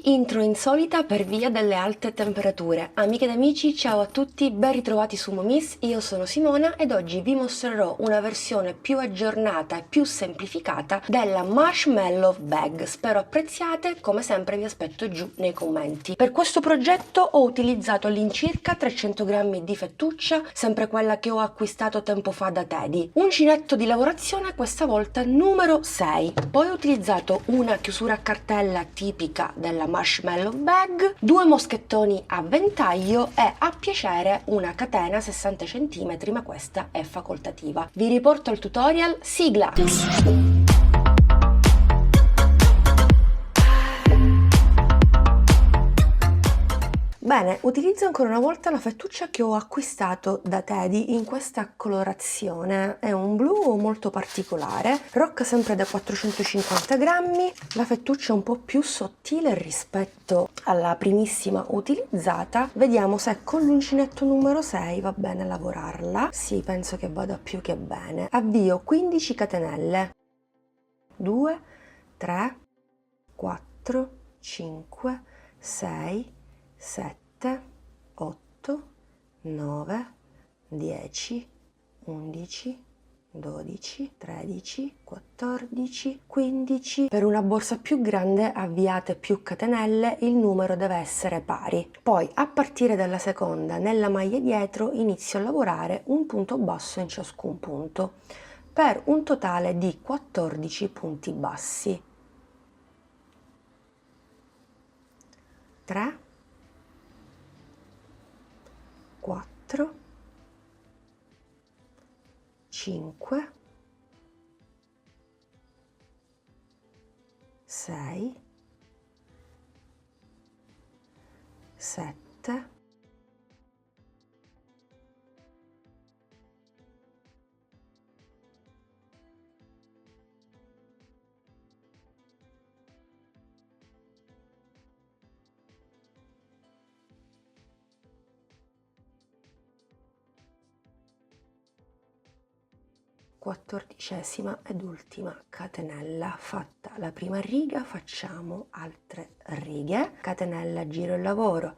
Oggi intro insolita per via delle alte temperature. Amiche ed amici, ciao a tutti, ben ritrovati su Momis, io sono Simona ed oggi vi mostrerò una versione più aggiornata e più semplificata della Marshmallow Bag. Spero apprezziate, come sempre vi aspetto giù nei commenti. Per questo progetto ho utilizzato all'incirca 300 grammi di fettuccia, sempre quella che ho acquistato tempo fa da Teddy, uncinetto di lavorazione questa volta numero 6, poi ho utilizzato una chiusura a cartella tipica della Marshmallow Bag, due moschettoni a ventaglio e a piacere una catena 60 cm, ma questa è facoltativa. Vi riporto al tutorial, sigla! Bene, utilizzo ancora una volta la fettuccia che ho acquistato da Teddy in questa colorazione, è un blu molto particolare, rocca sempre da 450 grammi, la fettuccia è un po' più sottile rispetto alla primissima utilizzata, vediamo se con l'uncinetto numero 6 va bene lavorarla, sì, penso che vada più che bene, avvio 15 catenelle, 2, 3, 4, 5, 6, 7, 8, 9, 10, 11, 12, 13, 14, 15. Per una borsa più grande avviate più catenelle, il numero deve essere pari. Poi a partire dalla seconda nella maglia dietro inizio a lavorare un punto basso in ciascun punto per un totale di 14 punti bassi. 3, 4, 5, 6, 7, 14ª ed ultima catenella. Fatta la prima riga facciamo altre righe, catenella, giro il lavoro,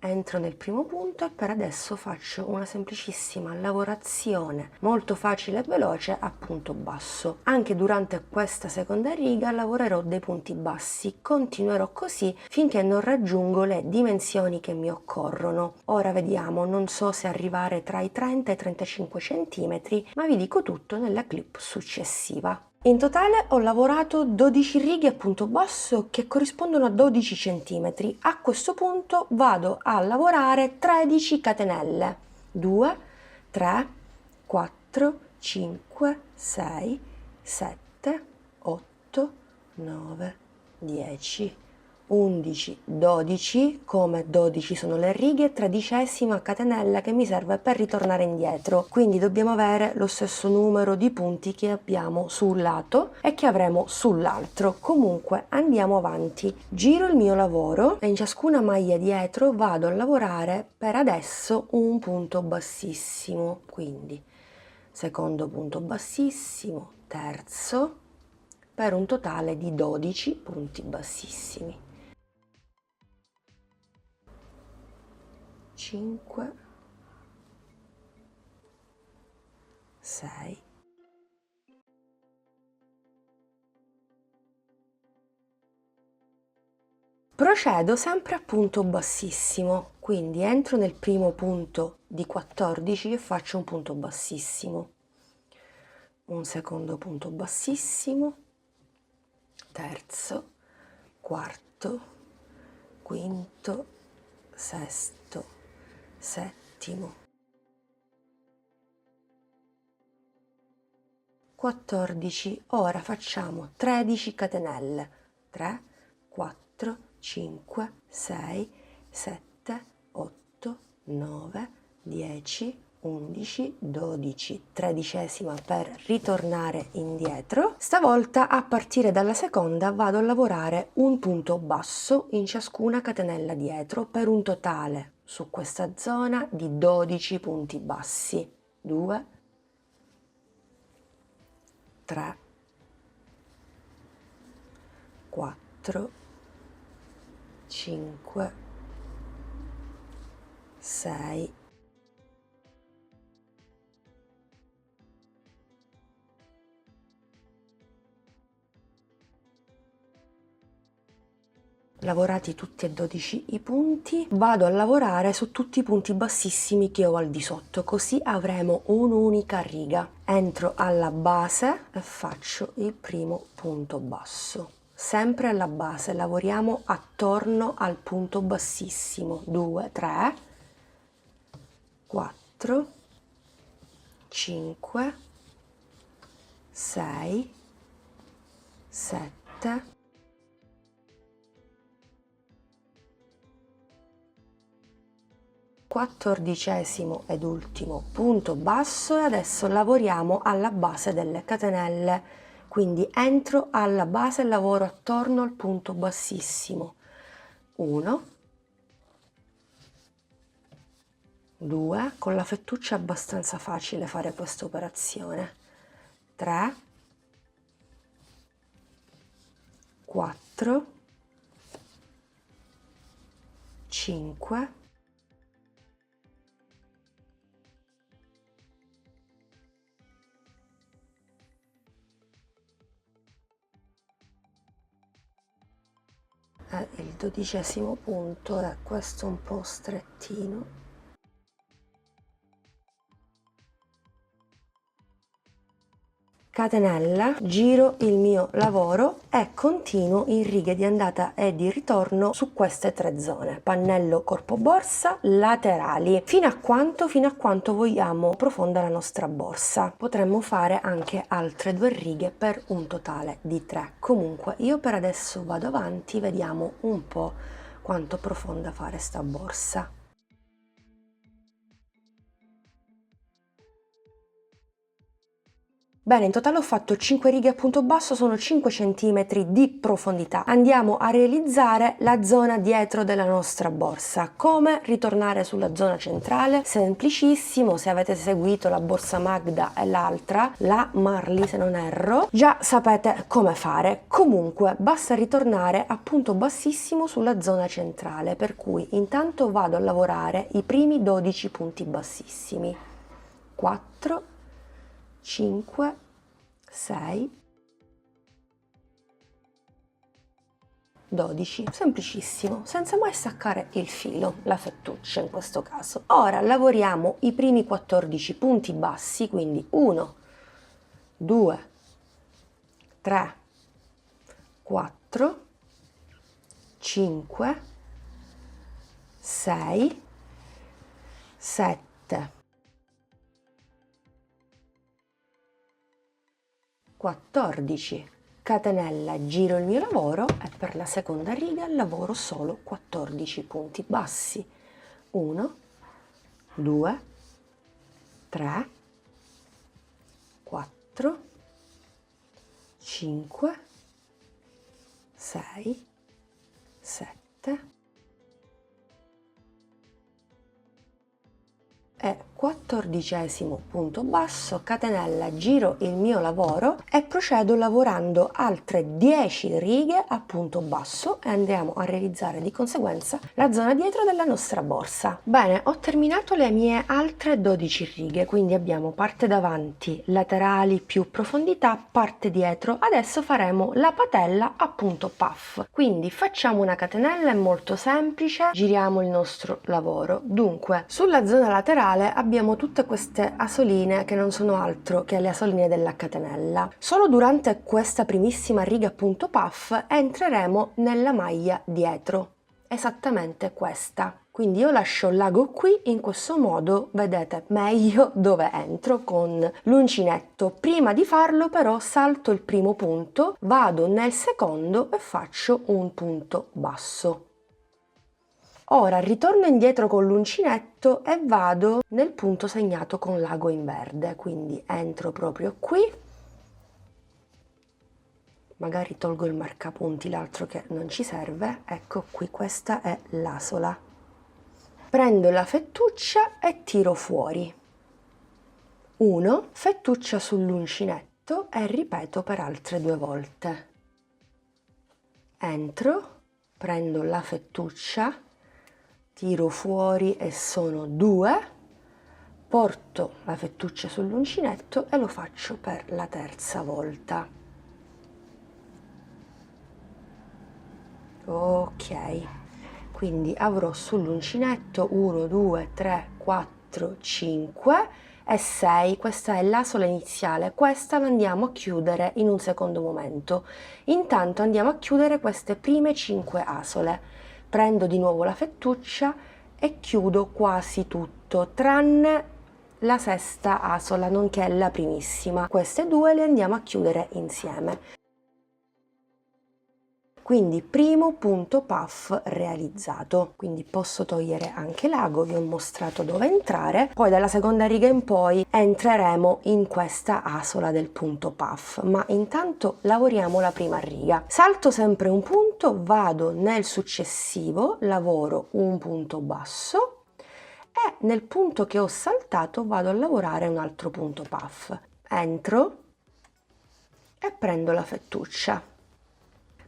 entro nel primo punto e per adesso faccio una semplicissima lavorazione molto facile e veloce a punto basso. Anche durante questa seconda riga lavorerò dei punti bassi, continuerò così finché non raggiungo le dimensioni che mi occorrono. Ora vediamo, non so se arrivare tra i 30 e i 35 cm, ma vi dico tutto nella clip successiva. In totale ho lavorato 12 righe a punto basso che corrispondono a 12 cm. A questo punto vado a lavorare 13 catenelle. 2, 3, 4, 5, 6, 7, 8, 9, 10, 11, 12, come 12 sono le righe, 13ª catenella che mi serve per ritornare indietro, quindi dobbiamo avere lo stesso numero di punti che abbiamo sul lato e che avremo sull'altro. Comunque andiamo avanti, giro il mio lavoro e in ciascuna maglia dietro vado a lavorare per adesso un punto bassissimo, quindi secondo punto bassissimo, terzo, per un totale di 12 punti bassissimi. 5, 6, 7. Procedo sempre a punto bassissimo, quindi entro nel primo punto di 14 e faccio un punto bassissimo, un secondo punto bassissimo, terzo, quarto, quinto, sesto, settimo, 14. Ora facciamo 13 catenelle, 3, 4, 5, 6, 7, 8, 9, 10, 11, 12, 13ª per ritornare indietro. Stavolta a partire dalla seconda vado a lavorare un punto basso in ciascuna catenella dietro per un totale su questa zona di 12 punti bassi. 2, 3, 4, 5, 6, lavorati tutti e 12 i punti, vado a lavorare su tutti i punti bassissimi che ho al di sotto, così avremo un'unica riga. Entro alla base e faccio il primo punto basso. Sempre alla base, lavoriamo attorno al punto bassissimo. 2, 3, 4, 5, 6, 7, 14° ed ultimo punto basso, e adesso lavoriamo alla base delle catenelle, quindi entro alla base e lavoro attorno al punto bassissimo. 1, 2, con la fettuccia è abbastanza facile fare questa operazione, 3, 4, 5, 6, il 12° punto è questo un po' strettino. Catenella, giro il mio lavoro e continuo in righe di andata e di ritorno su queste 3 zone: pannello corpo borsa, laterali, fino a quanto vogliamo profonda la nostra borsa. Potremmo fare anche altre 2 righe per un totale di 3. Comunque io per adesso vado avanti, vediamo un po' quanto profonda fare sta borsa. Bene, in totale ho fatto 5 righe a punto basso, sono 5 cm di profondità. Andiamo a realizzare la zona dietro della nostra borsa. Come ritornare sulla zona centrale? Semplicissimo, se avete seguito la borsa Magda e l'altra, la Marley se non erro, già sapete come fare. Comunque basta ritornare a punto bassissimo sulla zona centrale, per cui intanto vado a lavorare i primi 12 punti bassissimi. 4, 5, 6, 12, semplicissimo, senza mai staccare il filo, la fettuccia in questo caso. Ora lavoriamo i primi 14 punti bassi, quindi 1, 2, 3, 4, 5, 6, 7, 14, catenella, giro il mio lavoro e per la seconda riga lavoro solo 14 punti bassi. 1, 2, 3, 4, 5, 6, 7 e 14° punto basso, catenella, giro il mio lavoro e procedo lavorando altre 10 righe a punto basso e andiamo a realizzare di conseguenza la zona dietro della nostra borsa. Bene, ho terminato le mie altre 12 righe, quindi abbiamo parte davanti, laterali più profondità, parte dietro. Adesso faremo la patella a punto puff, quindi facciamo una catenella, è molto semplice, giriamo il nostro lavoro. Dunque, sulla zona laterale abbiamo tutte queste asoline che non sono altro che le asoline della catenella. Solo durante questa primissima riga a punto puff entreremo nella maglia dietro, esattamente questa. Quindi io lascio l'ago qui, in questo modo vedete meglio dove entro con l'uncinetto. Prima di farlo però salto il primo punto, vado nel secondo e faccio un punto basso. Ora ritorno indietro con l'uncinetto e vado nel punto segnato con l'ago in verde, quindi entro proprio qui, magari tolgo il marcapunti, l'altro che non ci serve, ecco qui, questa è l'asola. Prendo la fettuccia e tiro fuori. 1, fettuccia sull'uncinetto e ripeto per altre 2 volte. Entro, prendo la fettuccia, tiro fuori e sono 2, porto la fettuccia sull'uncinetto e lo faccio per la terza volta. Ok, quindi avrò sull'uncinetto 1, 2, 3, 4, 5 e 6. Questa è l'asola iniziale, questa la andiamo a chiudere in un secondo momento. Intanto andiamo a chiudere queste prime 5 asole. Prendo di nuovo la fettuccia e chiudo quasi tutto, tranne la sesta asola, nonché la primissima. Queste due le andiamo a chiudere insieme. Quindi primo punto puff realizzato, quindi posso togliere anche l'ago, vi ho mostrato dove entrare, poi dalla seconda riga in poi entreremo in questa asola del punto puff, ma intanto lavoriamo la prima riga. Salto sempre un punto, vado nel successivo, lavoro un punto basso e nel punto che ho saltato vado a lavorare un altro punto puff. Entro e prendo la fettuccia.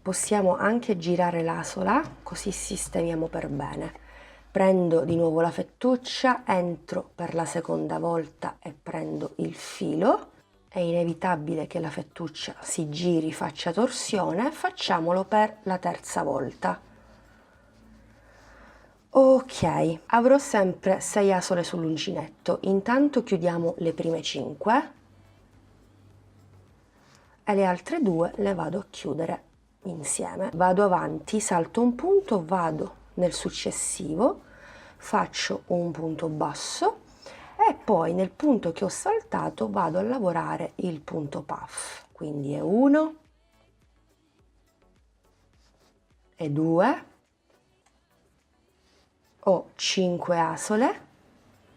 Possiamo anche girare l'asola, così sistemiamo per bene. Prendo di nuovo la fettuccia, entro per la seconda volta e prendo il filo. È inevitabile che la fettuccia si giri, faccia torsione, facciamolo per la terza volta. Ok, avrò sempre 6 asole sull'uncinetto, intanto chiudiamo le prime 5 e le altre 2 le vado a chiudere insieme. Vado avanti, salto un punto, vado nel successivo, faccio un punto basso e poi nel punto che ho saltato vado a lavorare il punto puff. Quindi è 1 e 2, ho 5 asole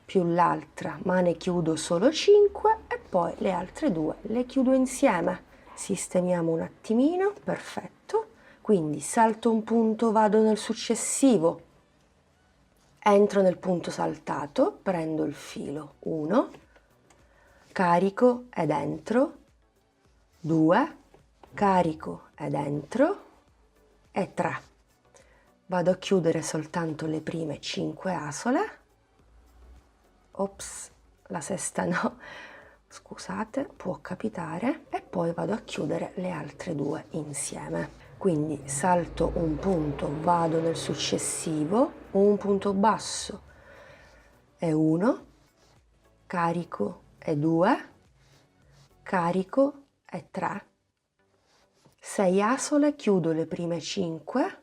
più l'altra, ma ne chiudo solo 5 e poi le altre 2 le chiudo insieme. Sistemiamo un attimino, perfetto. Quindi salto un punto, vado nel successivo, entro nel punto saltato, prendo il filo 1, carico ed entro, 2, carico ed entro e 3. Vado a chiudere soltanto le prime 5 asole. Ops, la sesta no. Scusate, può capitare, e poi vado a chiudere le altre 2 insieme. Quindi salto un punto, vado nel successivo, un punto basso e 1, carico e 2, carico e 3, 6 asole, chiudo le prime 5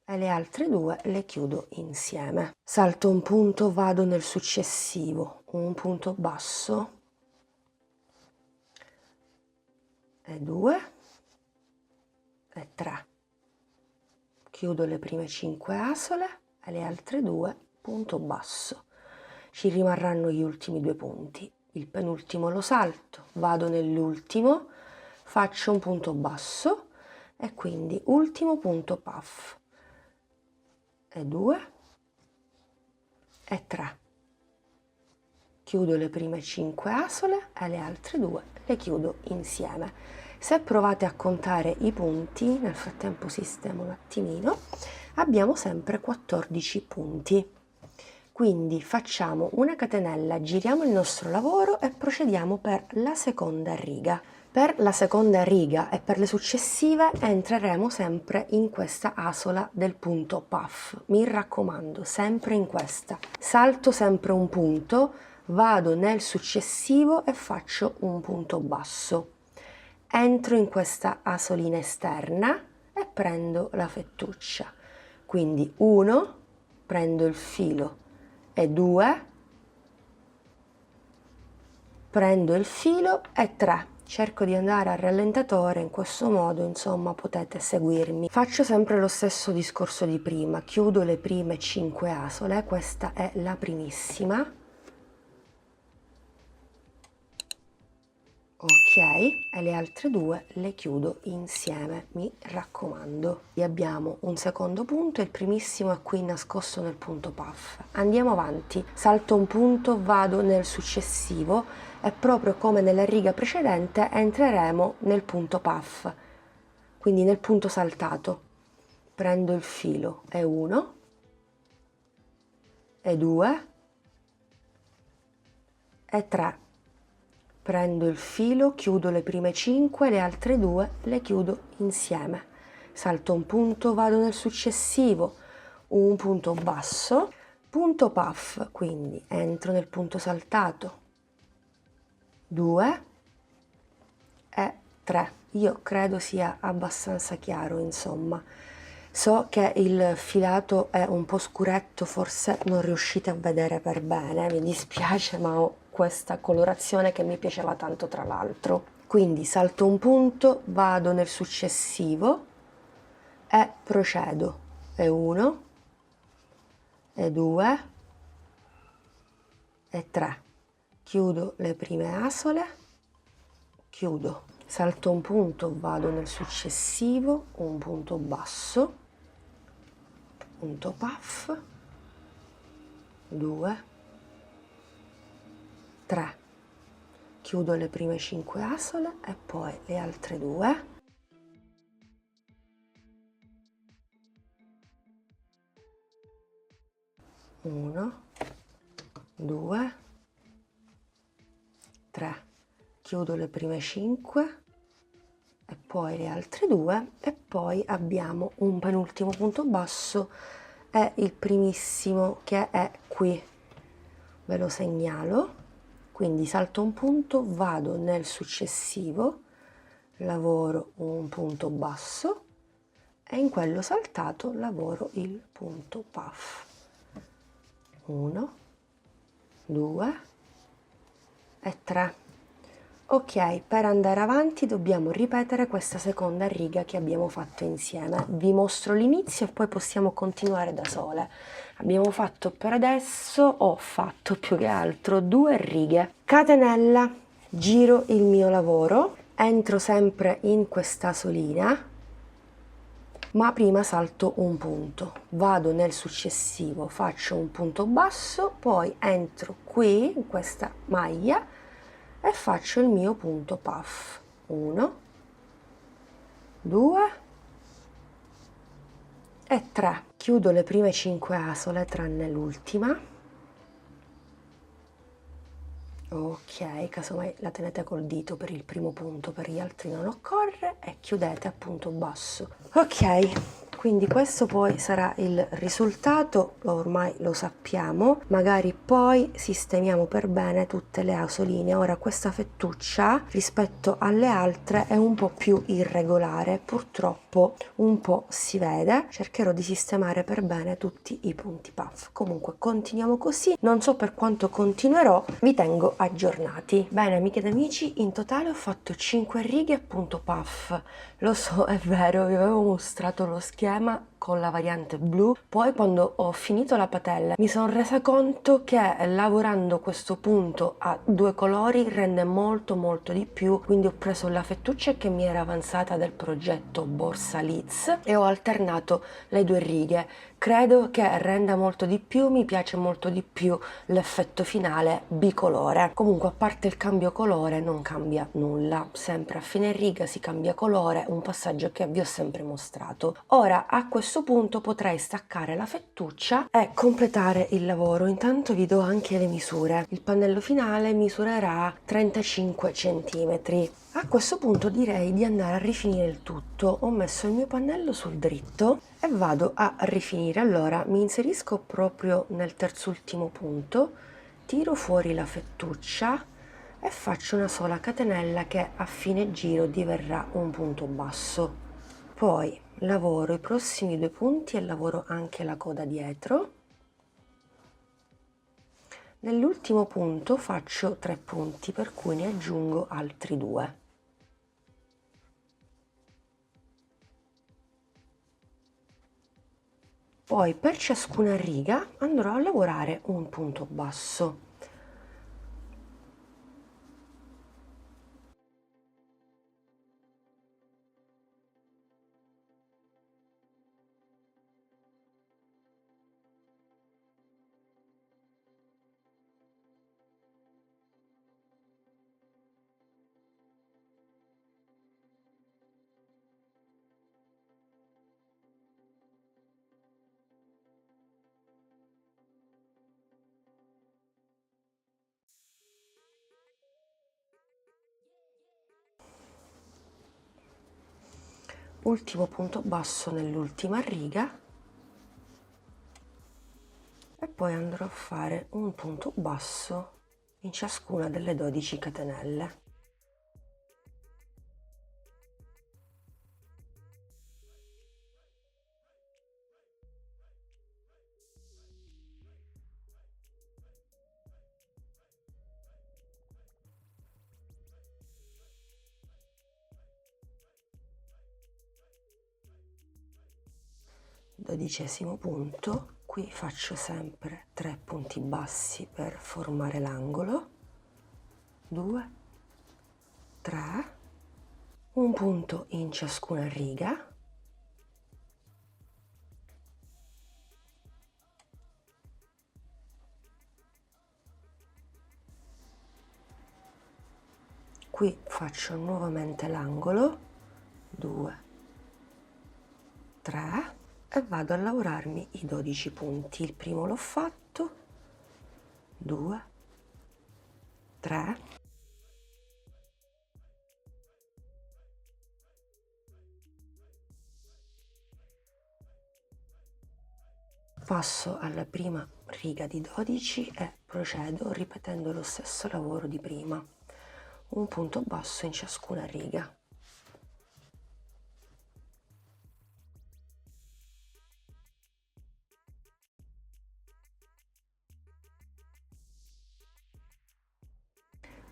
e le altre 2 le chiudo insieme. Salto un punto, vado nel successivo, un punto basso e 2 e 3. Chiudo le prime 5 asole e le altre 2 punto basso. Ci rimarranno gli ultimi 2 punti. Il penultimo lo salto, vado nell'ultimo, faccio un punto basso e quindi ultimo punto puff. E 2 e 3. Chiudo le prime 5 asole e le altre 2 le chiudo insieme. Se provate a contare i punti, nel frattempo sistemo un attimino, abbiamo sempre 14 punti. Quindi facciamo una catenella, giriamo il nostro lavoro e procediamo per la seconda riga. Per la seconda riga e per le successive entreremo sempre in questa asola del punto puff. Mi raccomando, sempre in questa. Salto sempre un punto, vado nel successivo e faccio un punto basso. Entro in questa asolina esterna e prendo la fettuccia. Quindi 1, prendo il filo e 2, prendo il filo e 3. Cerco di andare a rallentatore, in questo modo insomma potete seguirmi. Faccio sempre lo stesso discorso di prima, chiudo le prime 5 asole, questa è la primissima. Ok, e le altre due le chiudo insieme, mi raccomando. E abbiamo un secondo punto, il primissimo è qui nascosto nel punto puff. Andiamo avanti, salto un punto, vado nel successivo e proprio come nella riga precedente entreremo nel punto puff, quindi nel punto saltato. Prendo il filo e 1 e 2 e 3. Prendo il filo, chiudo le prime 5, le altre 2 le chiudo insieme. Salto un punto, vado nel successivo, un punto basso, punto puff, quindi entro nel punto saltato, 2 e 3. Io credo sia abbastanza chiaro, insomma. So che il filato è un po' scuretto, forse non riuscite a vedere per bene, mi dispiace, ma ho questa colorazione che mi piaceva tanto tra l'altro. Quindi salto un punto, vado nel successivo e procedo. E 1, e 2, e 3. Chiudo le prime asole, chiudo. Salto un punto, vado nel successivo, un punto basso, punto puff, 2, 3, chiudo le prime 5 asole e poi le altre 2, 1, 2, 3, chiudo le prime 5 e poi le altre 2 e poi abbiamo un penultimo punto basso, è il primissimo che è qui, ve lo segnalo. Quindi salto un punto, vado nel successivo, lavoro un punto basso e in quello saltato lavoro il punto puff. 1, 2 e 3. Ok, per andare avanti dobbiamo ripetere questa seconda riga che abbiamo fatto insieme. Vi mostro l'inizio e poi possiamo continuare da sole. Abbiamo fatto per adesso, ho fatto più che altro 2 righe. Catenella, giro il mio lavoro, entro sempre in questa asolina, ma prima salto un punto, vado nel successivo, faccio un punto basso, poi entro qui in questa maglia e faccio il mio punto puff. 1, 2 e 3. Chiudo le prime 5 asole tranne l'ultima. Ok, casomai la tenete col dito per il primo punto, per gli altri non occorre, e chiudete a punto basso. Ok, quindi questo poi sarà il risultato, ormai lo sappiamo, magari poi sistemiamo per bene tutte le asoline. Ora questa fettuccia rispetto alle altre è un po' più irregolare, purtroppo un po' si vede, cercherò di sistemare per bene tutti i punti puff. Comunque continuiamo così, non so per quanto continuerò, vi tengo aggiornati. Bene amiche ed amici, in totale ho fatto 5 righe a punto puff. Lo so, è vero, vi avevo mostrato lo schema con la variante blu, poi quando ho finito la patella mi sono resa conto che lavorando questo punto a 2 colori rende molto di più, quindi ho preso la fettuccia che mi era avanzata del progetto Borsa Liz e ho alternato le 2 righe. Credo che renda molto di più, mi piace molto di più l'effetto finale bicolore. Comunque a parte il cambio colore non cambia nulla, sempre a fine riga si cambia colore, un passaggio che vi ho sempre mostrato. Ora a questo punto potrei staccare la fettuccia e completare il lavoro. Intanto vi do anche le misure. Il pannello finale misurerà 35 cm. A questo punto direi di andare a rifinire il tutto. Ho messo il mio pannello sul dritto e vado a rifinire. Allora mi inserisco proprio nel terzultimo punto, tiro fuori la fettuccia e faccio una sola catenella che a fine giro diverrà un punto basso. Poi lavoro i prossimi 2 punti e lavoro anche la coda dietro. Nell'ultimo punto faccio 3 punti, per cui ne aggiungo altri 2. Poi per ciascuna riga andrò a lavorare un punto basso. ultimo punto basso nell'ultima riga e poi andrò a fare un punto basso in ciascuna delle 12 catenelle. Dodicesimo punto, qui faccio sempre 3 punti bassi per formare l'angolo, 2, 3, un punto in ciascuna riga, qui faccio nuovamente l'angolo, 2, 3 e vado a lavorarmi i 12 punti. Il primo l'ho fatto, 2, 3, passo alla prima riga di 12 e procedo ripetendo lo stesso lavoro di prima, un punto basso in ciascuna riga.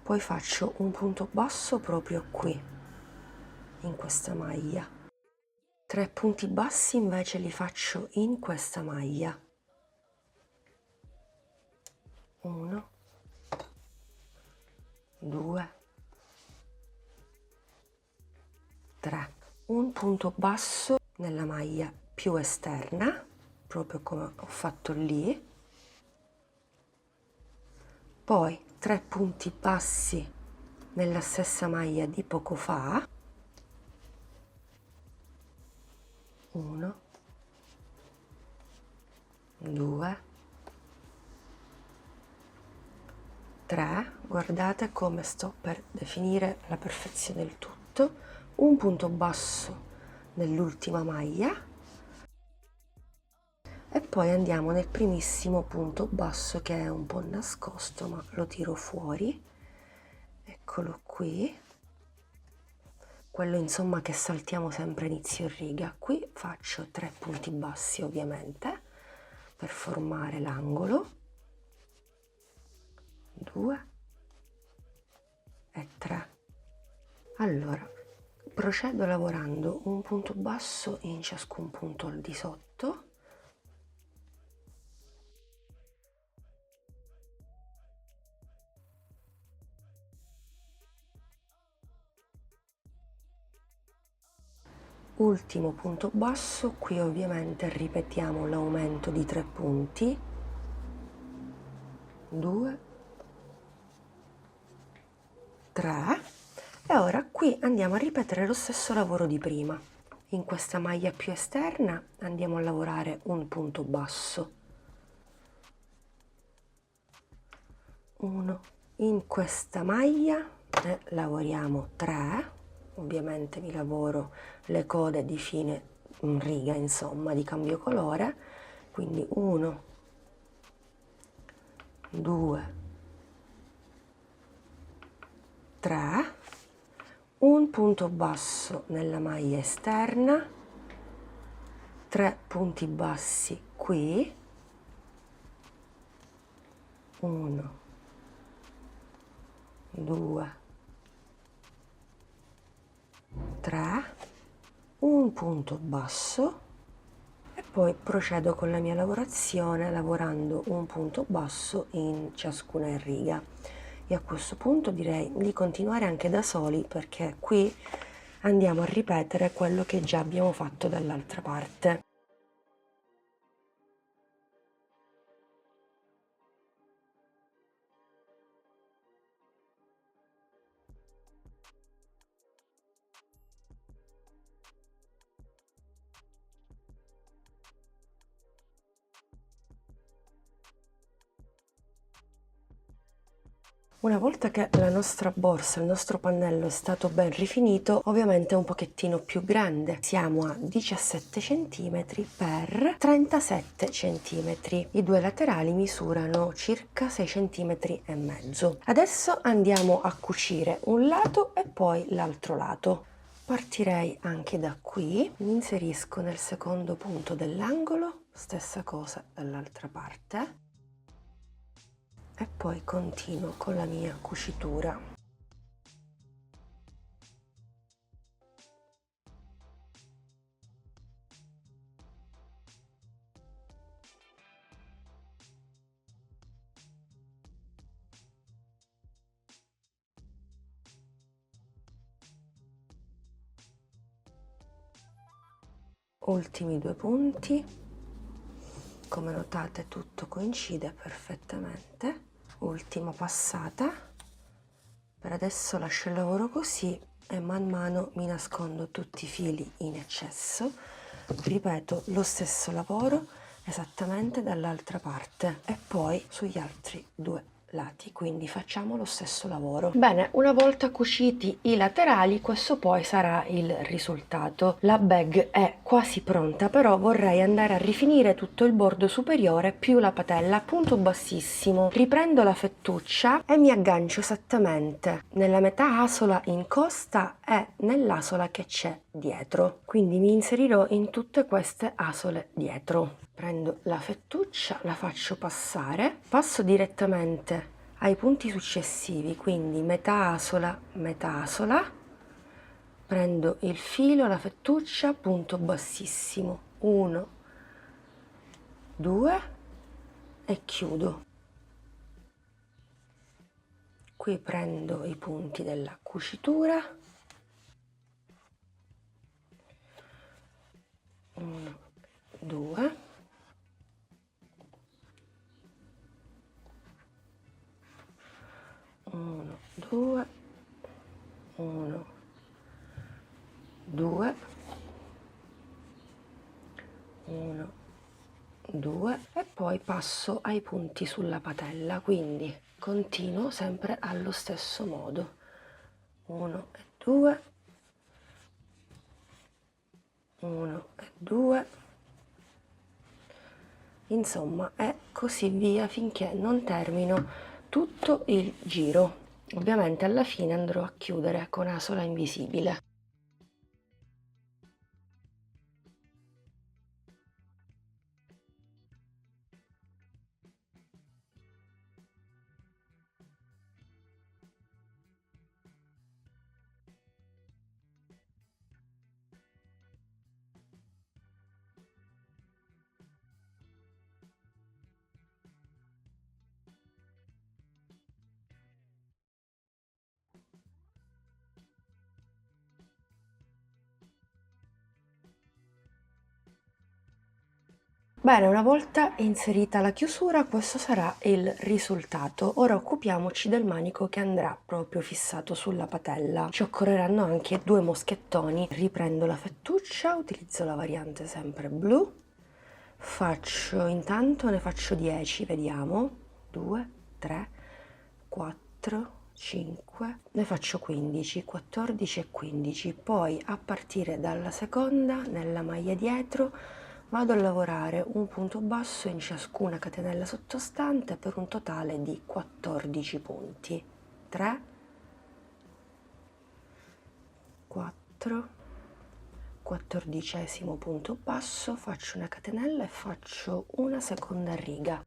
Poi faccio un punto basso proprio qui, in questa maglia. 3 punti bassi invece li faccio in questa maglia. 1, 2, 3. Un punto basso nella maglia più esterna, proprio come ho fatto lì. Poi 3 punti bassi nella stessa maglia di poco fa. 1, 2, 3. Guardate come sto per definire la perfezione il tutto. Un punto basso nell'ultima maglia e poi andiamo nel primissimo punto basso che è un po' nascosto, ma lo tiro fuori. Eccolo qui, quello insomma che saltiamo sempre inizio riga. Qui faccio 3 punti bassi ovviamente per formare l'angolo, 2 e 3. Allora procedo lavorando un punto basso in ciascun punto al di sotto. Ultimo punto basso, qui ovviamente ripetiamo l'aumento di 3 punti, 2, 3 e ora qui andiamo a ripetere lo stesso lavoro di prima. In questa maglia più esterna andiamo a lavorare un punto basso, 1 in questa maglia e lavoriamo 3. Ovviamente mi lavoro le code di fine riga, insomma, di cambio colore, quindi 1, 2, 3, un punto basso nella maglia esterna, 3 punti bassi qui, 1, 2, 3, un punto basso e poi procedo con la mia lavorazione lavorando un punto basso in ciascuna riga. E a questo punto direi di continuare anche da soli, perché qui andiamo a ripetere quello che già abbiamo fatto dall'altra parte. Una volta che la nostra borsa, il nostro pannello è stato ben rifinito, ovviamente è un pochettino più grande. Siamo a 17 cm per 37 cm. I due laterali misurano circa 6 cm e mezzo. Adesso andiamo a cucire un lato e poi l'altro lato. Partirei anche da qui, mi inserisco nel secondo punto dell'angolo, stessa cosa dall'altra parte. E poi continuo con la mia cucitura. Ultimi due punti, come notate tutto coincide perfettamente. Ultima passata. Per adesso lascio il lavoro così e man mano mi nascondo tutti i fili in eccesso. Ripeto lo stesso lavoro esattamente dall'altra parte e poi sugli altri due lati, quindi facciamo lo stesso lavoro. Bene, una volta cuciti i laterali, questo poi sarà il risultato. La bag è quasi pronta, però vorrei andare a rifinire tutto il bordo superiore più la patella, punto bassissimo. Riprendo la fettuccia e mi aggancio esattamente nella metà asola in costa e nell'asola che c'è dietro, quindi mi inserirò in tutte queste asole dietro. Prendo la fettuccia, la faccio passare, passo direttamente ai punti successivi, quindi metà asola, prendo il filo, la fettuccia, punto bassissimo, 1, 2 e chiudo. Qui prendo i punti della cucitura, 1, 2, 1, 2, 1, 2, 1, 2 e poi passo ai punti sulla patella, quindi continuo sempre allo stesso modo, 1 e 2, 1 e 2, insomma, e così via finché non termino tutto il giro. Ovviamente alla fine andrò a chiudere con asola invisibile. Bene, una volta inserita la chiusura, questo sarà il risultato. Ora occupiamoci del manico che andrà proprio fissato sulla patella. Ci occorreranno anche due moschettoni. Riprendo la fettuccia, utilizzo la variante sempre blu. Intanto ne faccio 10, vediamo. 2, 3, 4, 5, ne faccio 15, 14 e 15. Poi a partire dalla seconda, nella maglia dietro, vado a lavorare un punto basso in ciascuna catenella sottostante per un totale di 14 punti. 3, 4, 14° punto basso, faccio una catenella e faccio una seconda riga.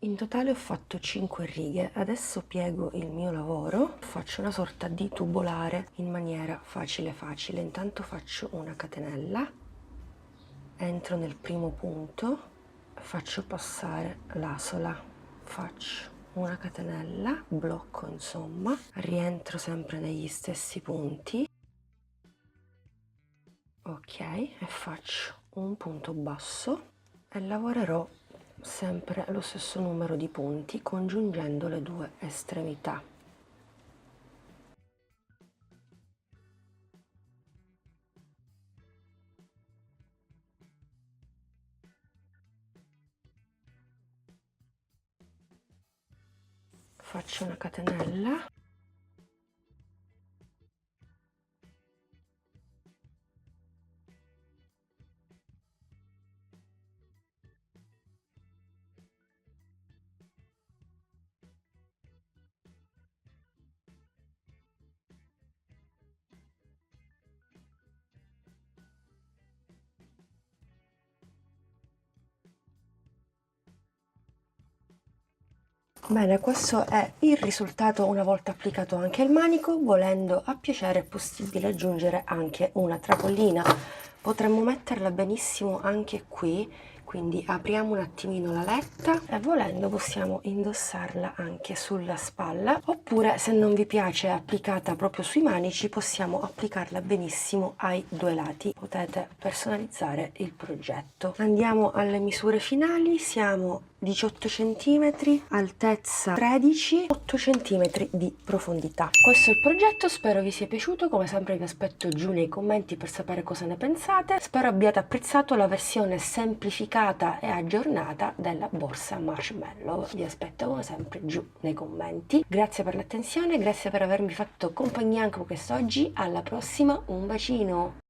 In totale ho fatto 5 righe, adesso piego il mio lavoro, faccio una sorta di tubolare in maniera facile facile. Intanto faccio una catenella, entro nel primo punto, faccio passare l'asola, faccio una catenella, blocco insomma, rientro sempre negli stessi punti, ok, e faccio un punto basso e lavorerò sempre lo stesso numero di punti congiungendo le due estremità. faccio una catenella. Bene, questo è il risultato una volta applicato anche il manico. Volendo a piacere è possibile aggiungere anche una tracollina. Potremmo metterla benissimo anche qui, quindi apriamo un attimino la letta e volendo possiamo indossarla anche sulla spalla, oppure se non vi piace applicata proprio sui manici possiamo applicarla benissimo ai due lati. Potete personalizzare il progetto. Andiamo alle misure finali. Siamo 18 cm, altezza 13, 8 cm di profondità. Questo è il progetto, spero vi sia piaciuto. Come sempre vi aspetto giù nei commenti per sapere cosa ne pensate. Spero abbiate apprezzato la versione semplificata e aggiornata della borsa Marshmallow. Vi aspetto come sempre giù nei commenti. Grazie per l'attenzione, grazie per avermi fatto compagnia anche quest'oggi. Alla prossima, un bacino!